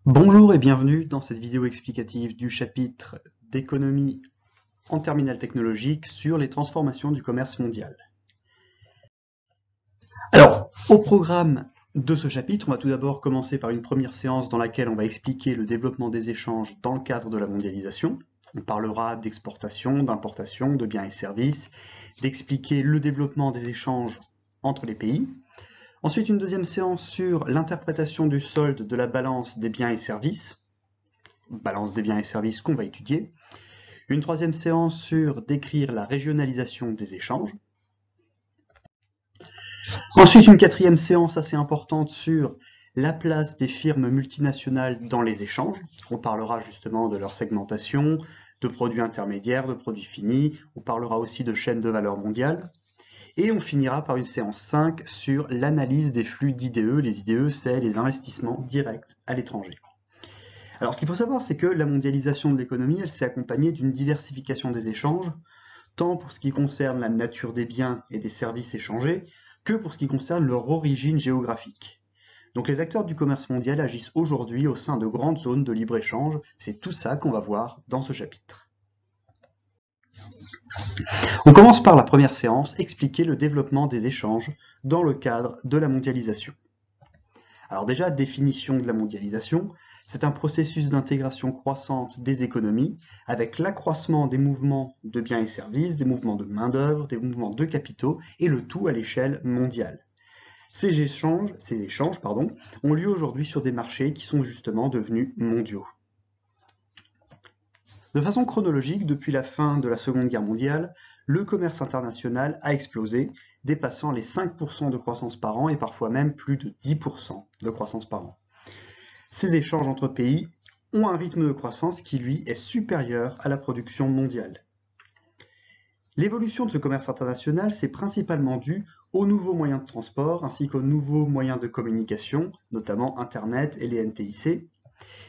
Bonjour et bienvenue dans cette vidéo explicative du chapitre d'économie en terminale technologique sur les transformations du commerce mondial. Alors, au programme de ce chapitre, on va tout d'abord commencer par une première séance dans laquelle on va expliquer le développement des échanges dans le cadre de la mondialisation. On parlera d'exportation, d'importation, de biens et services, d'expliquer le développement des échanges entre les pays. Ensuite, une deuxième séance sur l'interprétation du solde de la balance des biens et services, balance des biens et services qu'on va étudier. Une troisième séance sur décrire la régionalisation des échanges. Ensuite, une quatrième séance assez importante sur la place des firmes multinationales dans les échanges. On parlera justement de leur segmentation, de produits intermédiaires, de produits finis. On parlera aussi de chaînes de valeur mondiale. Et on finira par une séance 5 sur l'analyse des flux d'IDE. Les IDE, c'est les investissements directs à l'étranger. Alors, ce qu'il faut savoir, c'est que la mondialisation de l'économie, elle s'est accompagnée d'une diversification des échanges, tant pour ce qui concerne la nature des biens et des services échangés, que pour ce qui concerne leur origine géographique. Donc les acteurs du commerce mondial agissent aujourd'hui au sein de grandes zones de libre-échange. C'est tout ça qu'on va voir dans ce chapitre. On commence par la première séance, expliquer le développement des échanges dans le cadre de la mondialisation. Alors déjà, définition de la mondialisation, c'est un processus d'intégration croissante des économies avec l'accroissement des mouvements de biens et services, des mouvements de main-d'œuvre, des mouvements de capitaux et le tout à l'échelle mondiale. Ces échanges ont lieu aujourd'hui sur des marchés qui sont justement devenus mondiaux. De façon chronologique, depuis la fin de la Seconde Guerre mondiale, le commerce international a explosé, dépassant les 5% de croissance par an et parfois même plus de 10% de croissance par an. Ces échanges entre pays ont un rythme de croissance qui, lui, est supérieur à la production mondiale. L'évolution de ce commerce international s'est principalement due aux nouveaux moyens de transport ainsi qu'aux nouveaux moyens de communication, notamment Internet et les NTIC,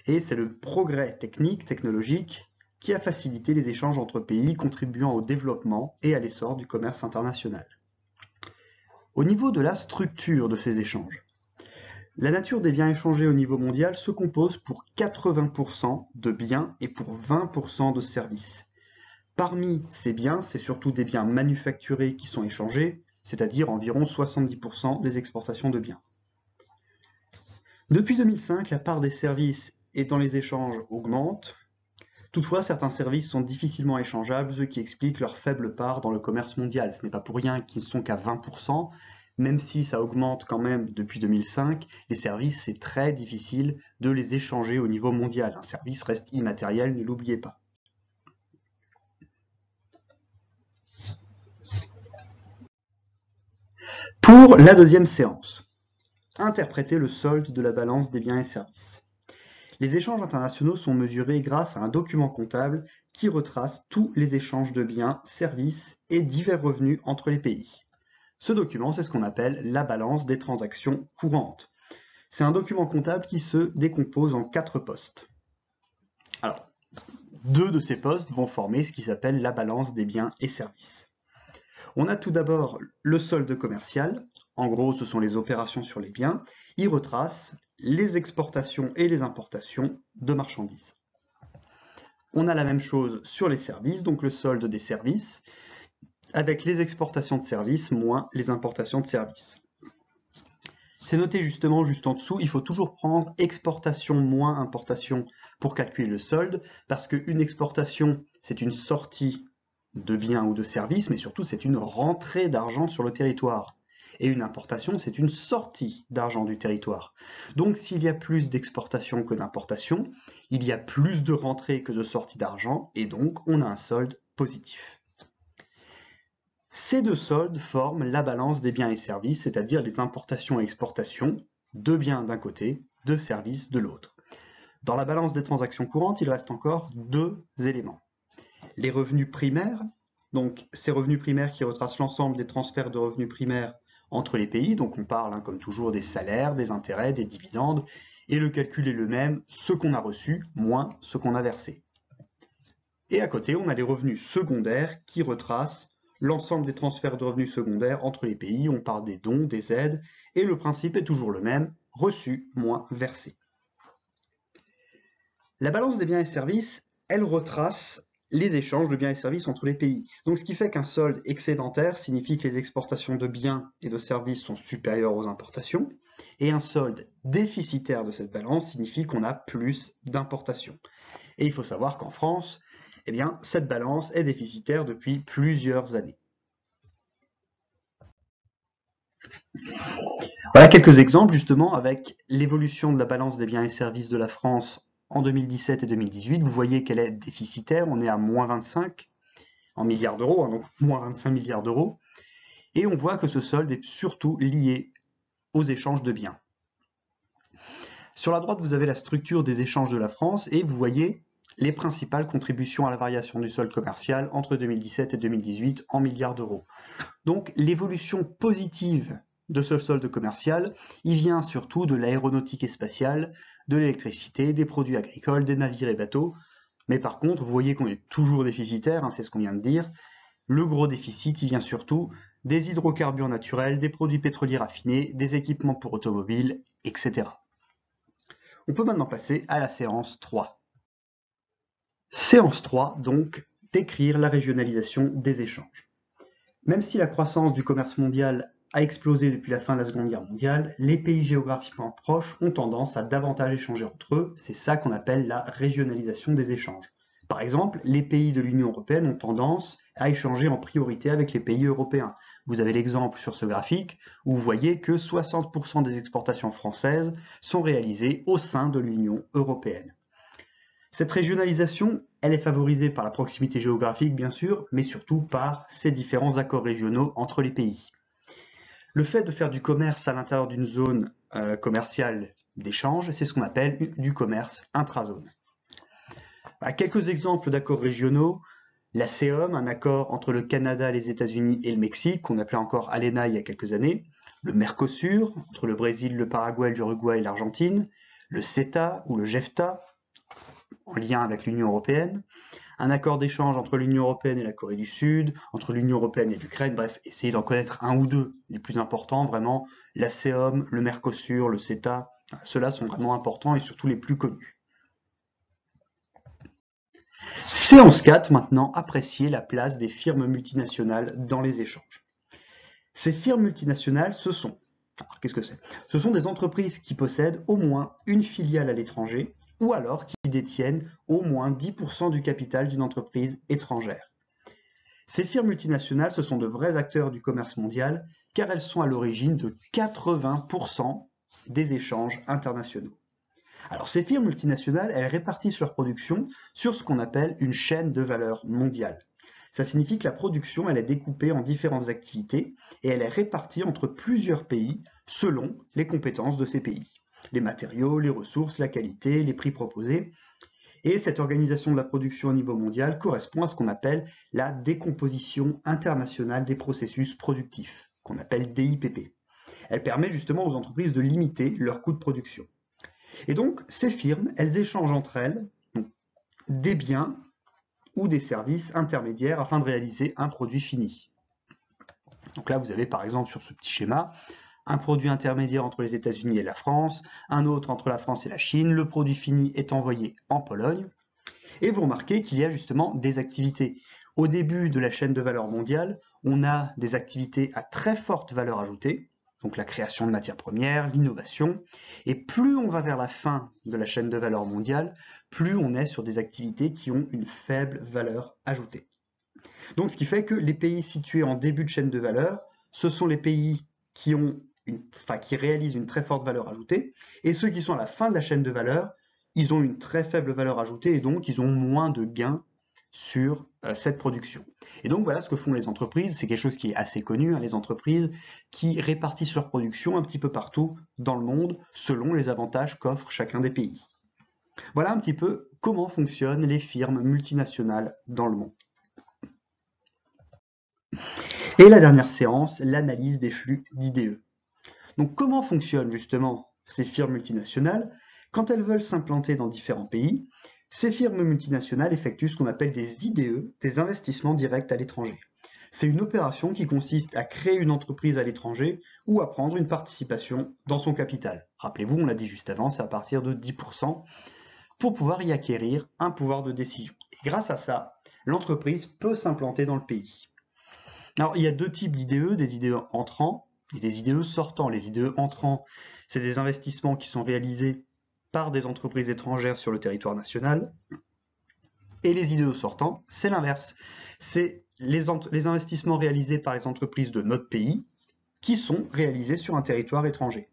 et c'est le progrès technologique, qui a facilité les échanges entre pays, contribuant au développement et à l'essor du commerce international. Au niveau de la structure de ces échanges, la nature des biens échangés au niveau mondial se compose pour 80% de biens et pour 20% de services. Parmi ces biens, c'est surtout des biens manufacturés qui sont échangés, c'est-à-dire environ 70% des exportations de biens. Depuis 2005, la part des services et dans les échanges augmente. Toutefois, certains services sont difficilement échangeables, ce qui explique leur faible part dans le commerce mondial. Ce n'est pas pour rien qu'ils ne sont qu'à 20%, même si ça augmente quand même depuis 2005. Les services, c'est très difficile de les échanger au niveau mondial. Un service reste immatériel, ne l'oubliez pas. Pour la deuxième séance, interpréter le solde de la balance des biens et services. Les échanges internationaux sont mesurés grâce à un document comptable qui retrace tous les échanges de biens, services et divers revenus entre les pays. Ce document, c'est ce qu'on appelle la balance des transactions courantes. C'est un document comptable qui se décompose en 4 postes. Alors, 2 de ces postes vont former ce qui s'appelle la balance des biens et services. On a tout d'abord le solde commercial. En gros, ce sont les opérations sur les biens. Il retrace les exportations et les importations de marchandises. On a la même chose sur les services, donc le solde des services, avec les exportations de services moins les importations de services. C'est noté justement juste en dessous, il faut toujours prendre exportation moins importation pour calculer le solde, parce qu'une exportation, c'est une sortie de biens ou de services, mais surtout c'est une rentrée d'argent sur le territoire. Et une importation, c'est une sortie d'argent du territoire. Donc s'il y a plus d'exportation que d'importation, il y a plus de rentrée que de sortie d'argent, et donc on a un solde positif. Ces deux soldes forment la balance des biens et services, c'est-à-dire les importations et exportations de biens d'un côté, de services de l'autre. Dans la balance des transactions courantes, il reste encore 2 éléments. Les revenus primaires, donc ces revenus primaires qui retracent l'ensemble des transferts de revenus primaires entre les pays, donc on parle comme toujours des salaires, des intérêts, des dividendes, et le calcul est le même, ce qu'on a reçu moins ce qu'on a versé. Et à côté, on a les revenus secondaires qui retracent l'ensemble des transferts de revenus secondaires entre les pays, on parle des dons, des aides, et le principe est toujours le même, reçu moins versé. La balance des biens et services, elle retrace les échanges de biens et services entre les pays. Donc ce qui fait qu'un solde excédentaire signifie que les exportations de biens et de services sont supérieures aux importations, et un solde déficitaire de cette balance signifie qu'on a plus d'importations. Et il faut savoir qu'en France, eh bien, cette balance est déficitaire depuis plusieurs années. Voilà quelques exemples justement avec l'évolution de la balance des biens et services de la France en 2017 et 2018. Vous voyez qu'elle est déficitaire, on est à moins 25 en milliards d'euros, donc moins 25 milliards d'euros. Et on voit que ce solde est surtout lié aux échanges de biens. Sur la droite, vous avez la structure des échanges de la France et vous voyez les principales contributions à la variation du solde commercial entre 2017 et 2018 en milliards d'euros. Donc l'évolution positive de ce solde commercial, il vient surtout de l'aéronautique et spatiale, de l'électricité, des produits agricoles, des navires et bateaux. Mais par contre, vous voyez qu'on est toujours déficitaire, c'est ce qu'on vient de dire. Le gros déficit, il vient surtout des hydrocarbures naturels, des produits pétroliers raffinés, des équipements pour automobiles, etc. On peut maintenant passer à la séance 3. Séance 3, donc, décrire la régionalisation des échanges. Même si la croissance du commerce mondial a explosé depuis la fin de la Seconde Guerre mondiale, les pays géographiquement proches ont tendance à davantage échanger entre eux. C'est ça qu'on appelle la régionalisation des échanges. Par exemple, les pays de l'Union européenne ont tendance à échanger en priorité avec les pays européens. Vous avez l'exemple sur ce graphique où vous voyez que 60% des exportations françaises sont réalisées au sein de l'Union européenne. Cette régionalisation, elle est favorisée par la proximité géographique, bien sûr, mais surtout par ces différents accords régionaux entre les pays. Le fait de faire du commerce à l'intérieur d'une zone commerciale d'échange, c'est ce qu'on appelle du commerce intrazone. Quelques exemples d'accords régionaux. La CEOM, un accord entre le Canada, les États-Unis et le Mexique, qu'on appelait encore ALENA il y a quelques années. Le Mercosur, entre le Brésil, le Paraguay, l'Uruguay et l'Argentine. Le CETA ou le JEFTA, en lien avec l'Union européenne, un accord d'échange entre l'Union européenne et la Corée du Sud, entre l'Union européenne et l'Ukraine, bref, essayez d'en connaître un ou deux, les plus importants, vraiment, la CEOM, le Mercosur, le CETA, ceux-là sont vraiment importants et surtout les plus connus. Séance 4, maintenant, apprécier la place des firmes multinationales dans les échanges. Ces firmes multinationales, alors qu'est-ce que c'est? Ce sont des entreprises qui possèdent au moins une filiale à l'étranger ou alors qui détiennent au moins 10% du capital d'une entreprise étrangère. Ces firmes multinationales, ce sont de vrais acteurs du commerce mondial car elles sont à l'origine de 80% des échanges internationaux. Alors ces firmes multinationales, elles répartissent leur production sur ce qu'on appelle une chaîne de valeur mondiale. Ça signifie que la production, elle est découpée en différentes activités et elle est répartie entre plusieurs pays selon les compétences de ces pays. Les matériaux, les ressources, la qualité, les prix proposés. Et cette organisation de la production au niveau mondial correspond à ce qu'on appelle la décomposition internationale des processus productifs, qu'on appelle DIPP. Elle permet justement aux entreprises de limiter leurs coûts de production. Et donc, ces firmes, elles échangent entre elles des biens ou des services intermédiaires afin de réaliser un produit fini. Donc là, vous avez par exemple sur ce petit schéma, un produit intermédiaire entre les États-Unis et la France, un autre entre la France et la Chine, le produit fini est envoyé en Pologne, et vous remarquez qu'il y a justement des activités. Au début de la chaîne de valeur mondiale, on a des activités à très forte valeur ajoutée, donc la création de matières premières, l'innovation, et plus on va vers la fin de la chaîne de valeur mondiale, plus on est sur des activités qui ont une faible valeur ajoutée. Donc ce qui fait que les pays situés en début de chaîne de valeur, ce sont les pays qui réalisent une très forte valeur ajoutée, et ceux qui sont à la fin de la chaîne de valeur, ils ont une très faible valeur ajoutée, et donc ils ont moins de gains sur cette production. Et donc voilà ce que font les entreprises, c'est quelque chose qui est assez connu, les entreprises qui répartissent leur production un petit peu partout dans le monde, selon les avantages qu'offre chacun des pays. Voilà un petit peu comment fonctionnent les firmes multinationales dans le monde. Et la dernière séance, l'analyse des flux d'IDE. Donc comment fonctionnent justement ces firmes multinationales? Quand elles veulent s'implanter dans différents pays, ces firmes multinationales effectuent ce qu'on appelle des IDE, des investissements directs à l'étranger. C'est une opération qui consiste à créer une entreprise à l'étranger ou à prendre une participation dans son capital. Rappelez-vous, on l'a dit juste avant, c'est à partir de 10% pour pouvoir y acquérir un pouvoir de décision. Et grâce à ça, l'entreprise peut s'implanter dans le pays. Alors, il y a deux types d'IDE, des IDE entrants et des IDE sortants. Les IDE entrants, c'est des investissements qui sont réalisés par des entreprises étrangères sur le territoire national. Et les IDE sortants, c'est l'inverse. C'est les investissements réalisés par les entreprises de notre pays qui sont réalisés sur un territoire étranger.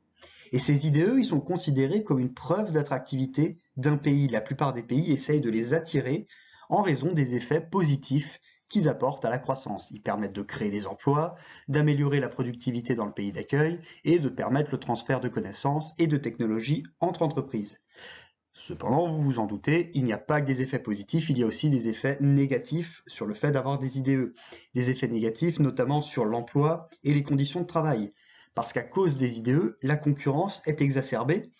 Et ces IDE, ils sont considérés comme une preuve d'attractivité d'un pays. La plupart des pays essayent de les attirer en raison des effets positifs qu'ils apportent à la croissance. Ils permettent de créer des emplois, d'améliorer la productivité dans le pays d'accueil et de permettre le transfert de connaissances et de technologies entre entreprises. Cependant, vous vous en doutez, il n'y a pas que des effets positifs, il y a aussi des effets négatifs sur le fait d'avoir des IDE. Des effets négatifs notamment sur l'emploi et les conditions de travail. Parce qu'à cause des IDE, la concurrence est exacerbée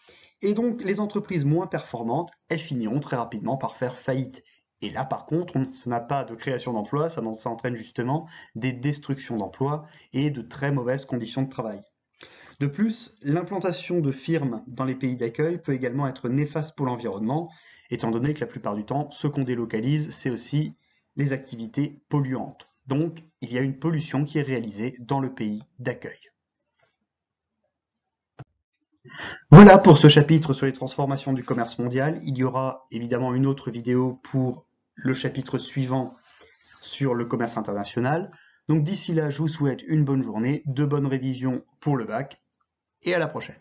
et donc les entreprises moins performantes, elles finiront très rapidement par faire faillite. Et là par contre, ça n'a pas de création d'emplois, ça entraîne justement des destructions d'emplois et de très mauvaises conditions de travail. De plus, l'implantation de firmes dans les pays d'accueil peut également être néfaste pour l'environnement, étant donné que la plupart du temps, ce qu'on délocalise, c'est aussi les activités polluantes. Donc, il y a une pollution qui est réalisée dans le pays d'accueil. Voilà pour ce chapitre sur les transformations du commerce mondial. Il y aura évidemment une autre vidéo pour le chapitre suivant sur le commerce international. Donc d'ici là, je vous souhaite une bonne journée, de bonnes révisions pour le bac, et à la prochaine.